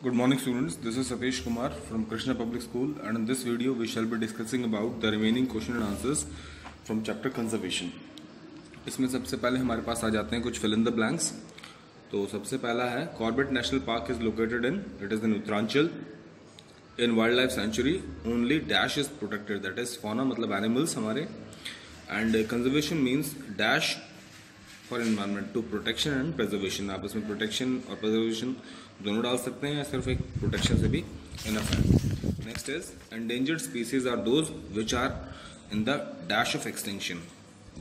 Good morning students, this is Satish Kumar from Krishna Public School, and in this video we shall be discussing about the remaining question and answers from chapter conservation. इसमें सबसे पहले हमारे पास आ जाते हैं कुछ fill in the blanks. तो सबसे पहला है Corbett National Park is located in, it is in Uttaranchal. In wildlife sanctuary only dash is protected, that is fauna मतलब animals हमारे, and conservation means dash for environment to protection and preservation. आप इसमें protection और preservation दोनों डाल सकते हैं या सिर्फ एक प्रोटेक्शन से भी इनफ है. Next is endangered species are those which are in the dash of extinction,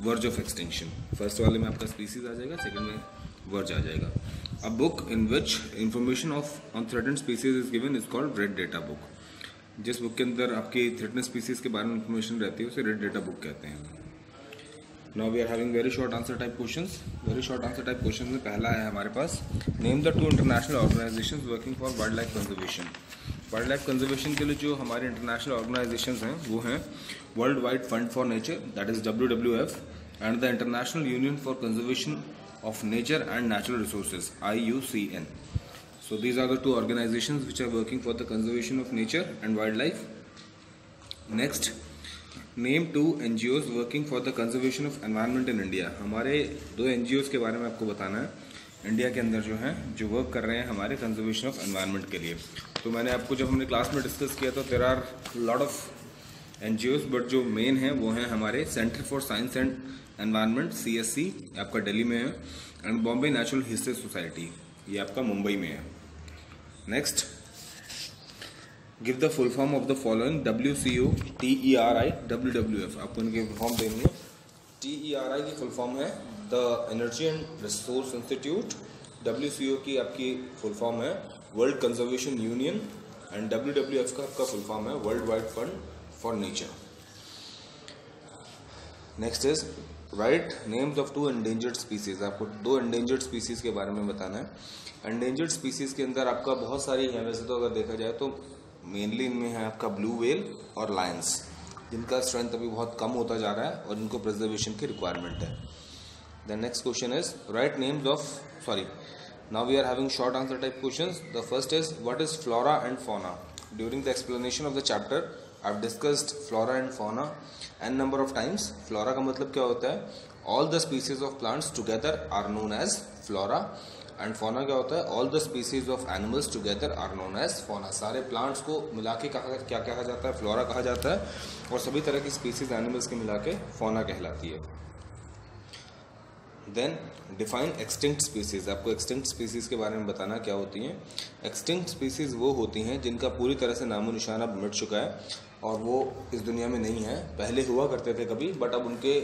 verge of extinction. First वाले में आपका स्पीसीज आ जाएगा, सेकंड में वर्ज आ जाएगा. A book in which information of on threatened species is given is called red data book. जिस book के अंदर आपकी थ्रेटेंड स्पीसीज के बारे में इंफॉर्मेशन रहती है उसे रेड डेटा बुक कहते हैं. Now we are having very short answer type questions. Very short answer type questions में पहला है हमारे पास, name the two international organizations working for wildlife conservation. Wildlife conservation के लिए जो हमारे international organizations हैं वो हैं World Wide Fund for Nature, that is WWF, and the International Union for Conservation of Nature and Natural Resources, IUCN. So these are the two organizations which are working for the conservation of nature and wildlife. Next, name two NGOs working for the conservation of environment in India. हमारे दो NGOs के बारे में आपको बताना है India के अंदर जो हैं जो वर्क कर रहे हैं हमारे कंजर्वेशन ऑफ एनवायरनमेंट के लिए. तो मैंने आपको जब हमने क्लास में डिस्कस किया तो there are lot of NGOs, but जो मेन हैं वो हैं हमारे Centre for Science and Environment CSC, आपका दिल्ली में है, and Bombay Natural History Society, ये आपका मुंबई में है. Next, give the full form of the following WCO, TERI, WWF. आपको इनके फुल फॉर्म देंगे. TERI की फुल फॉर्म है the Energy and Resource Institute. WCO की आपकी फुल फॉर्म है World conservation union, and WWF का आपका फुल फॉर्म है World Wide Fund for Nature. Next is write names of two endangered species. आपको दो एंडेंजर्ड स्पीसीज के बारे में बताना है. एंडेंजर्ड स्पीसीज के अंदर आपका बहुत सारी हैं, वैसे तो अगर देखा जाए तो मेनली इनमें है आपका ब्लू व्हेल और लायंस, जिनका स्ट्रेंथ अभी बहुत कम होता जा रहा है और इनको प्रिजर्वेशन की रिक्वायरमेंट है. The next question is write names of, sorry, now we are having short answer type questions. The first is what is flora and fauna. During the explanation of the chapter I have discussed flora and fauna an number of times. Flora का मतलब क्या होता है, all the species of plants together are known as flora, and fauna क्या होता है, all the species of animals together are known as fauna. सारे plants को मिला के क्या कहा जाता है, फ्लोरा कहा जाता है, और सभी तरह की स्पीसीज एनिमल्स के मिला के फौना कहलाती है. Then define extinct species. आपको एक्सटिंक्ट स्पीसीज के बारे में बताना क्या होती हैं. एक्सटिंक्ट स्पीसीज वो होती हैं जिनका पूरी तरह से नामो निशान अब मिट चुका है और वो इस दुनिया में नहीं है. पहले हुआ करते थे कभी, बट अब उनके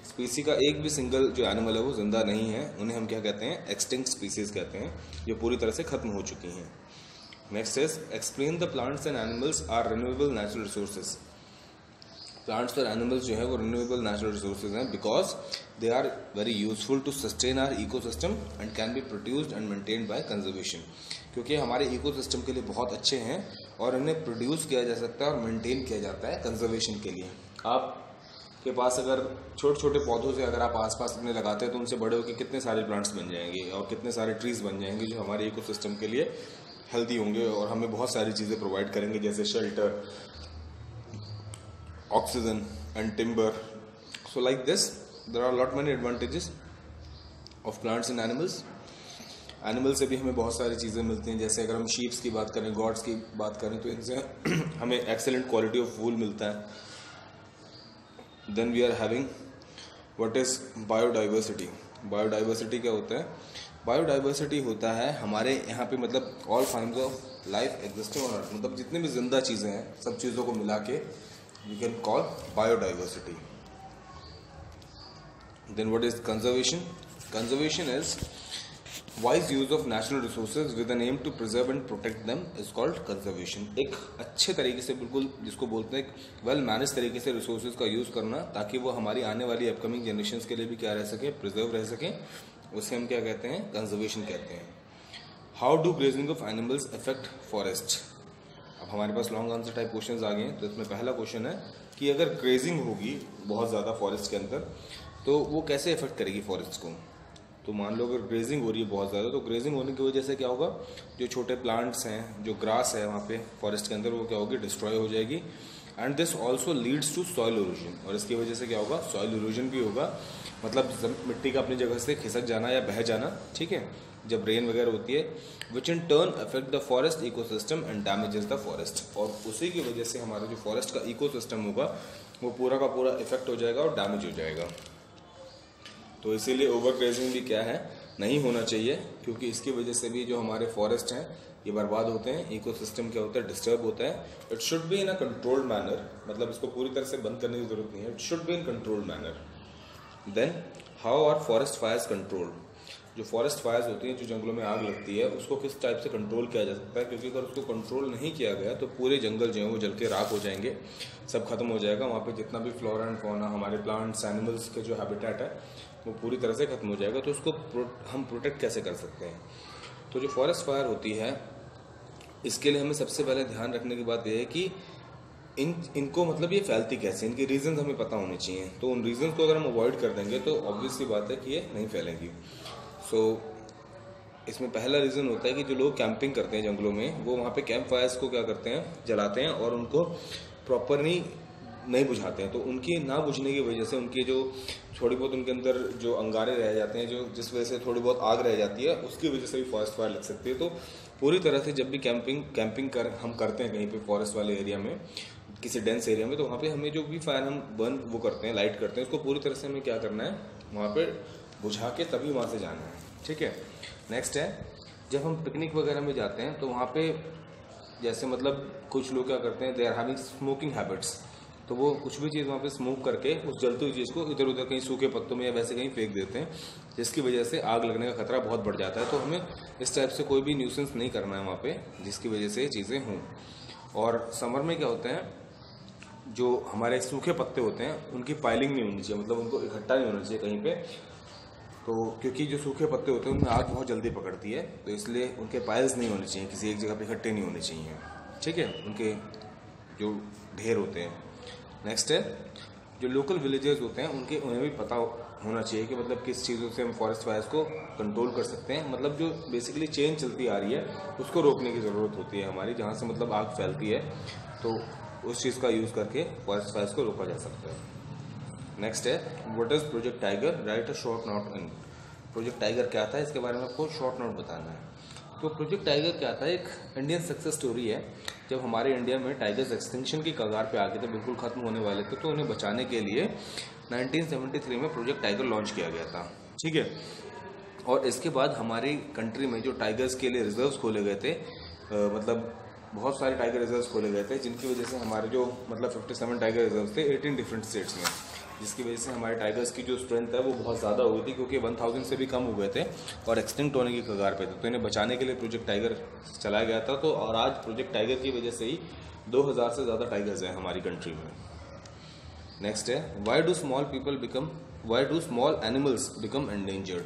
स्पीसी का एक भी सिंगल जो एनिमल है वो जिंदा नहीं है. उन्हें हम क्या कहते हैं, एक्सटिंक्ट स्पीसीज कहते हैं, जो पूरी तरह से खत्म हो चुकी हैं. Next is explain the plants and animals are renewable natural resources. Plants और एनिमल्स जो है वो रिन्यूएबल नेचुरल रिसोर्सेज हैं because they are very useful to sustain our ecosystem and can be produced and maintained by conservation. क्योंकि हमारे ecosystem के लिए बहुत अच्छे हैं और इन्हें प्रोड्यूस किया जा सकता है और मेंटेन किया जाता है कंजर्वेशन के लिए. आपके पास अगर छोटे छोटे पौधों से अगर आप आसपास अपने लगाते हैं तो उनसे बड़े होकर कितने सारे प्लांट्स बन जाएंगे और कितने सारे ट्रीज बन जाएंगे जो हमारे इकोसिस्टम के लिए हेल्दी होंगे और हमें बहुत सारी चीज़ें प्रोवाइड करेंगे, जैसे shelter, oxygen and timber. So like this there are lot many advantages of plants and animals. Animal से भी हमें बहुत सारी चीज़ें मिलती हैं, जैसे अगर हम शीप्स की बात करें, गॉड्स की बात करें तो इनसे हमें एक्सेलेंट क्वालिटी ऑफ वूल मिलता है. Then we are having what is biodiversity. Biodiversity क्या होता है, बायोडाइवर्सिटी होता है हमारे यहाँ पे मतलब all finds of life existing on earth, मतलब जितने भी जिंदा चीज़ें हैं सब चीज़ों को मिला के you can call biodiversity. Then what is conservation? Conservation is wise use of natural resources with an aim to preserve and protect them is called conservation. एक अच्छे तरीके से, बिल्कुल जिसको बोलते हैं वेल मैनेज तरीके से रिसोर्सेज का यूज़ करना ताकि वो हमारी आने वाली अपकमिंग जनरेशन्स के लिए भी क्या रह सके, प्रिजर्व रह सके, उसे हम क्या कहते हैं, कंजर्वेशन कहते हैं. How do grazing of animals affect forest. अब हमारे पास लॉन्ग आंसर टाइप क्वेश्चंस आ गए हैं. तो इसमें पहला क्वेश्चन है कि अगर ग्रेजिंग होगी बहुत ज़्यादा फॉरेस्ट के अंदर तो वो कैसे इफेक्ट करेगी फॉरेस्ट को. तो मान लो अगर ग्रेजिंग हो रही है बहुत ज़्यादा, तो ग्रेजिंग होने की वजह से क्या होगा, जो छोटे प्लांट्स हैं, जो ग्रास है वहाँ पे फॉरेस्ट के अंदर, वो क्या होगी, डिस्ट्रॉय हो जाएगी। And this also leads to soil erosion, और इसकी वजह से क्या होगा, सॉइल इरोजन भी होगा, मतलब मिट्टी का अपनी जगह से खिसक जाना या बह जाना, ठीक है, जब रेन वगैरह होती है, which in turn affect the forest ecosystem and damages the forest, और उसी की वजह से हमारा जो फॉरेस्ट का इकोसिस्टम होगा वो पूरा का पूरा इफेक्ट हो जाएगा और डैमेज हो जाएगा। तो इसीलिए ओवर ग्रेजिंग भी क्या है, नहीं होना चाहिए, क्योंकि इसकी वजह से भी जो हमारे फॉरेस्ट हैं ये बर्बाद होते हैं, इकोसिस्टम क्या होता है, डिस्टर्ब होता है। It should be in a controlled manner, मतलब इसको पूरी तरह से बंद करने की जरूरत नहीं है, it should be in controlled manner. Then how are forest fires controlled, जो फॉरेस्ट फायर्स होती हैं, जो जंगलों में आग लगती है, उसको किस टाइप से कंट्रोल किया जा सकता है, क्योंकि अगर उसको कंट्रोल नहीं किया गया तो पूरे जंगल जो हैं वो जल के राख हो जाएंगे, सब खत्म हो जाएगा, वहाँ पे जितना भी फ्लोरा एंड फौना, हमारे प्लांट्स एनिमल्स के जो हैबिटेट है वो पूरी तरह से खत्म हो जाएगा। तो उसको हम प्रोटेक्ट कैसे कर सकते हैं, तो जो फॉरेस्ट फायर होती है इसके लिए हमें सबसे पहले ध्यान रखने की बात यह है कि इनको मतलब ये फैलती कैसे, इनके रीजंस हमें पता होने चाहिए। तो उन रीजंस को अगर हम अवॉइड कर देंगे तो ऑब्वियस सी बात है कि ये नहीं फैलेंगी। सो इसमें पहला रीज़न होता है कि जो लोग कैंपिंग करते हैं जंगलों में, वो वहाँ पे कैंप फायर्स को क्या करते हैं, जलाते हैं और उनको प्रॉपरली नहीं बुझाते हैं। तो उनकी ना बुझने की वजह से उनकी जो थोड़ी बहुत उनके अंदर जो अंगारे रह जाते हैं, जो जिस वजह से थोड़ी बहुत आग रह जाती है, उसकी वजह से भी फॉरेस्ट फायर लग सकती है। तो पूरी तरह से जब भी कैंपिंग हम करते हैं कहीं पे फॉरेस्ट वाले एरिया में, किसी डेंस एरिया में, तो वहाँ पे हमें जो भी फायर हम बर्न वो करते हैं, लाइट करते हैं, उसको पूरी तरह से हमें क्या करना है, वहाँ पे बुझा के तभी वहाँ से जाना है, ठीक है। नेक्स्ट है, जब हम पिकनिक वगैरह में जाते हैं तो वहाँ पे जैसे मतलब कुछ लोग क्या करते हैं, they are having smoking habits, तो वो कुछ भी चीज़ वहाँ पे स्मोक करके उस जलती हुई चीज़ को इधर उधर कहीं सूखे पत्तों में या वैसे कहीं फेंक देते हैं, जिसकी वजह से आग लगने का खतरा बहुत बढ़ जाता है। तो हमें इस टाइप से कोई भी न्यूसेंस नहीं करना है वहाँ पे, जिसकी वजह से ये चीज़ें हों। और समर में क्या होता है, जो हमारे सूखे पत्ते होते हैं उनकी पाइलिंग नहीं होनी चाहिए, मतलब उनको इकट्ठा नहीं होना चाहिए कहीं पे, तो क्योंकि जो सूखे पत्ते होते हैं उनमें आग बहुत जल्दी पकड़ती है, तो इसलिए उनके पाइल्स नहीं होने चाहिए, किसी एक जगह पे इकट्ठे नहीं होने चाहिए, ठीक है, उनके जो ढेर होते हैं। नेक्स्ट है, जो लोकल विलेजेस होते हैं उन्हें भी पता होना चाहिए कि मतलब किस चीज़ों से हम फॉरेस्ट फायर्स को कंट्रोल कर सकते हैं, मतलब जो बेसिकली चेन चलती आ रही है उसको रोकने की ज़रूरत होती है हमारी, जहाँ से मतलब आग फैलती है, तो उस चीज़ का यूज़ करके फॉरेस्ट फायर्स को रोका जा सकता है। नेक्स्ट है, what is project tiger, right a short note in. Project tiger क्या था, इसके बारे में आपको शॉर्ट नोट बताना है। तो प्रोजेक्ट टाइगर क्या था, एक इंडियन सक्सेस स्टोरी है। जब हमारे इंडिया में टाइगर्स एक्सटिंक्शन की कगार पे आ गए थे, बिल्कुल खत्म होने वाले थे, तो उन्हें बचाने के लिए 1973 में प्रोजेक्ट टाइगर लॉन्च किया गया था, ठीक है। और इसके बाद हमारी कंट्री में जो टाइगर्स के लिए रिजर्व्स खोले गए थे, मतलब बहुत सारे टाइगर रिजर्व्स खोले गए थे, जिनकी वजह से हमारे जो मतलब 57 टाइगर रिजर्व्स थे 18 डिफरेंट स्टेट्स में, जिसकी वजह से हमारे टाइगर्स की जो स्ट्रेंथ है वो बहुत ज़्यादा हो गई थी, क्योंकि 1000 से भी कम हो गए थे और एक्सटिंक्ट होने की कगार पे थे। तो इन्हें बचाने के लिए प्रोजेक्ट टाइगर चलाया गया था। तो और आज प्रोजेक्ट टाइगर की वजह से ही 2000 से ज़्यादा टाइगर्स हैं हमारी कंट्री में। नेक्स्ट है, why do small animals become endangered.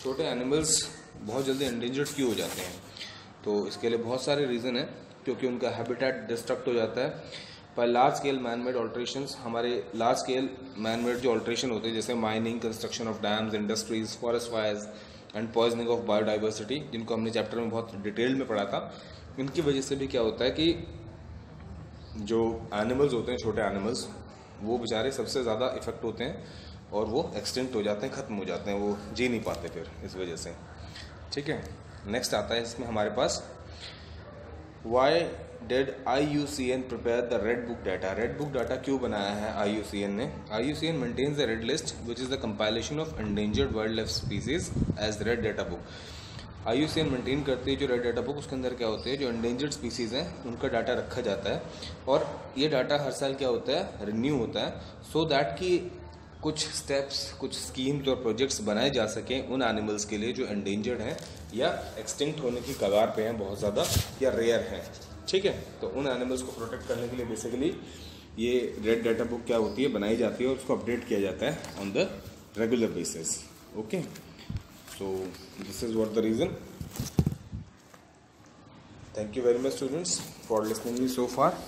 छोटे एनिमल्स बहुत जल्दी एंडेंजर्ड क्यों हो जाते हैं, तो इसके लिए बहुत सारे रीज़न है, क्योंकि उनका हैबिटेट डिस्ट्रक्ट हो जाता है by large scale man made alterations. हमारे लार्ज स्केल मैन मेड जो ऑल्ट्रेशन होते हैं, जैसे mining, construction of dams, industries, forest fires and poisoning of biodiversity, जिनको हमने चैप्टर में बहुत डिटेल में पढ़ा था, इनकी वजह से भी क्या होता है कि जो एनिमल्स होते हैं, छोटे एनिमल्स, वो बेचारे सबसे ज़्यादा इफेक्ट होते हैं और वो एक्सटिंक्ट हो जाते हैं, ख़त्म हो जाते हैं, वो जी नहीं पाते फिर इस वजह से, ठीक है। नेक्स्ट आता है इसमें हमारे पास, why did IUCN prepare the red book data. Red book data क्यों बनाया है IUCN ने। IUCN maintains the red list which is the compilation of endangered wild life species as red data book. IUCN maintain करती है जो red data book, उसके अंदर क्या होते हैं, जो एंडेंजर्ड स्पीसीज हैं उनका डाटा रखा जाता है, और ये डाटा हर साल क्या होता है, रिन्यू होता है, सो दैट कि कुछ स्टेप्स, कुछ स्कीम्स और प्रोजेक्ट्स बनाए जा सकें उन एनिमल्स के लिए जो एंडेंजर्ड हैं या एक्सटिंक्ट होने की कगार पे हैं बहुत ज़्यादा या रेयर हैं, ठीक है। तो उन एनिमल्स को प्रोटेक्ट करने के लिए बेसिकली ये रेड डाटा बुक क्या होती है, बनाई जाती है और उसको अपडेट किया जाता है on the regular basis, okay. So this is what the reason. Thank you very much students for listening me so far.